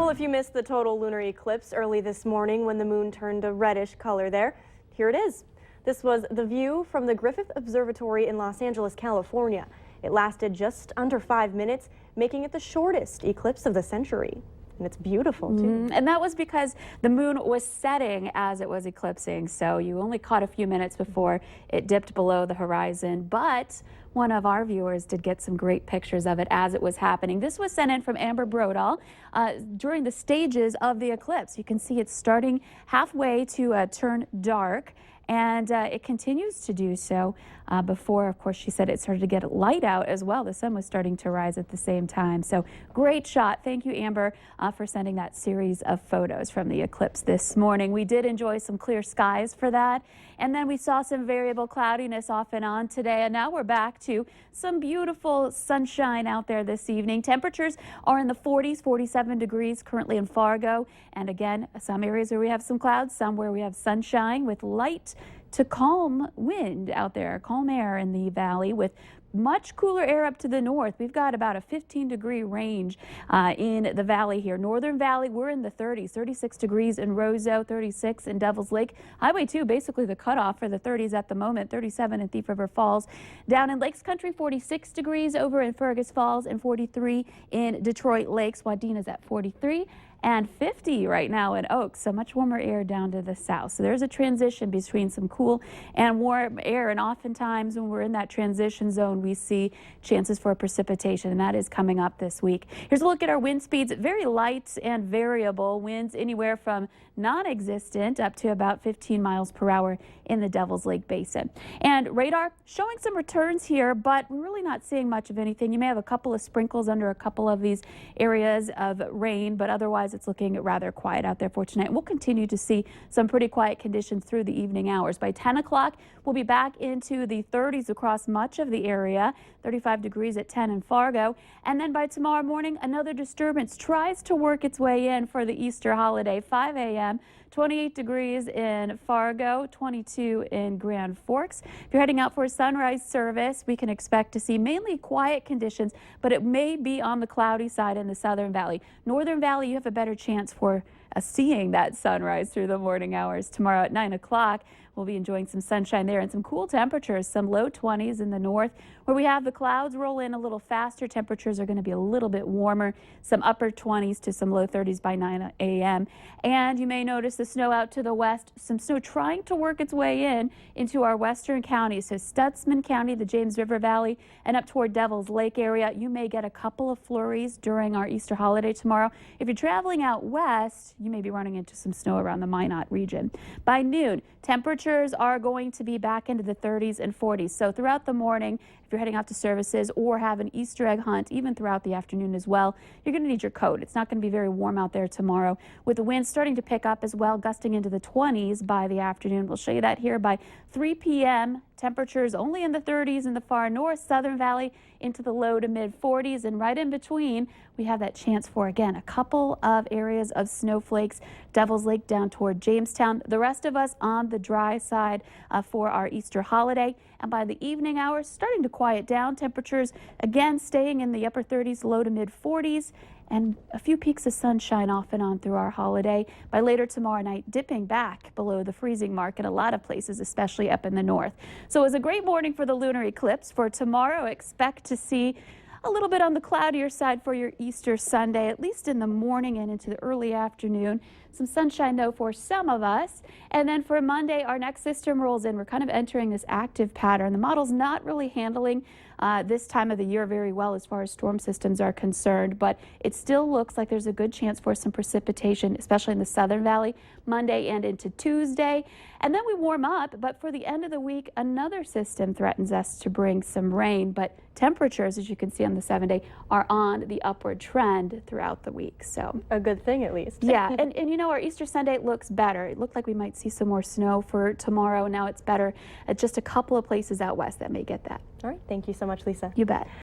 Well, if you missed the total lunar eclipse early this morning when the moon turned a reddish color there, here it is. This was the view from the Griffith Observatory in Los Angeles, California. It lasted just under 5 minutes, making it the shortest eclipse of the century. And it's beautiful, too. And that was because the moon was setting as it was eclipsing, so you only caught a few minutes before it dipped below the horizon. But one of our viewers did get some great pictures of it as it was happening. This was sent in from Amber Brodall during the stages of the eclipse. You can see it's starting halfway to turn dark, and it continues to do so before, of course, she said it started to get light out as well. The sun was starting to rise at the same time. So great shot. Thank you, Amber, for sending that series of photos from the eclipse this morning. We did enjoy some clear skies for that. And then we saw some variable cloudiness off and on today. And now we're back to some beautiful sunshine out there this evening. Temperatures are in the 40s, 47 degrees currently in Fargo. And again, some areas where we have some clouds, some where we have sunshine with light to calm wind out there, calm air in the valley with much cooler air up to the north. We've got about a 15-degree range in the valley here. Northern Valley, we're in the 30s, 36 degrees in Roseau, 36 in Devil's Lake. Highway 2, basically the cutoff for the 30s at the moment, 37 in Thief River Falls. Down in Lakes Country, 46 degrees over in Fergus Falls and 43 in Detroit Lakes. Wadena's at 43. And 50 right now in Oaks, so much warmer air down to the south. So there's a transition between some cool and warm air, and oftentimes when we're in that transition zone, we see chances for precipitation, and that is coming up this week. Here's a look at our wind speeds. Very light and variable. Winds anywhere from non-existent up to about 15 miles per hour in the Devil's Lake Basin. And radar showing some returns here, but we're really not seeing much of anything. You may have a couple of sprinkles under a couple of these areas of rain, but otherwise it's looking rather quiet out there for tonight. We'll continue to see some pretty quiet conditions through the evening hours. By 10 o'clock, we'll be back into the 30s across much of the area, 35 degrees at 10 in Fargo. And then by tomorrow morning, another disturbance tries to work its way in for the Easter holiday, 5 a.m. 28 degrees in Fargo, 22 in Grand Forks. If you're heading out for a sunrise service, we can expect to see mainly quiet conditions, but it may be on the cloudy side in the Southern Valley. Northern Valley, you have a better chance for seeing that sunrise through the morning hours. Tomorrow at 9 o'clock, we'll be enjoying some sunshine there and some cool temperatures, some low 20s in the north. Where we have the clouds roll in a little faster, temperatures are going to be a little bit warmer, some upper 20s to some low 30s by 9 a.m. And you may notice the snow out to the west, some snow trying to work its way in into our western counties. So Stutsman County, the James River Valley, and up toward Devil's Lake area. You may get a couple of flurries during our Easter holiday tomorrow. If you're traveling out west, you may be running into some snow around the Minot region. By noon, temperatures are going to be back into the 30s and 40s. So throughout the morning, if you're heading out to services or have an Easter egg hunt, even throughout the afternoon as well, you're going to need your coat. It's not going to be very warm out there tomorrow, with the wind starting to pick up as well, gusting into the 20s by the afternoon. We'll show you that here by 3 p.m. Temperatures only in the 30s in the far north, Southern Valley into the low to mid 40s, and right in between we have that chance for, again, a couple of areas of snowflakes. Devil's Lake down toward Jamestown. The rest of us on the dry side for our Easter holiday. And by the evening hours, starting to quiet down. Temperatures again staying in the upper 30s, low to mid 40s. And a few peaks of sunshine off and on through our holiday. By later tomorrow night, dipping back below the freezing mark in a lot of places, especially up in the north. So it was a great morning for the lunar eclipse. For tomorrow, expect to see a little bit on the cloudier side for your Easter Sunday, at least in the morning and into the early afternoon. Some sunshine, though, for some of us. And then for Monday, our next system rolls in. We're kind of entering this active pattern. The model's not really handling this time of the year very well as far as storm systems are concerned, but it still looks like there's a good chance for some precipitation, especially in the Southern Valley, Monday and into Tuesday. And then we warm up, but for the end of the week, another system threatens us to bring some rain, but temperatures, as you can see on the 7-day, are on the upward trend throughout the week. So a good thing, at least. Yeah, and you know, our Easter Sunday looks better. It looked like we might see some more snow for tomorrow. Now it's better at just a couple of places out west that may get that. All right. Thank you so much, Lisa. You bet.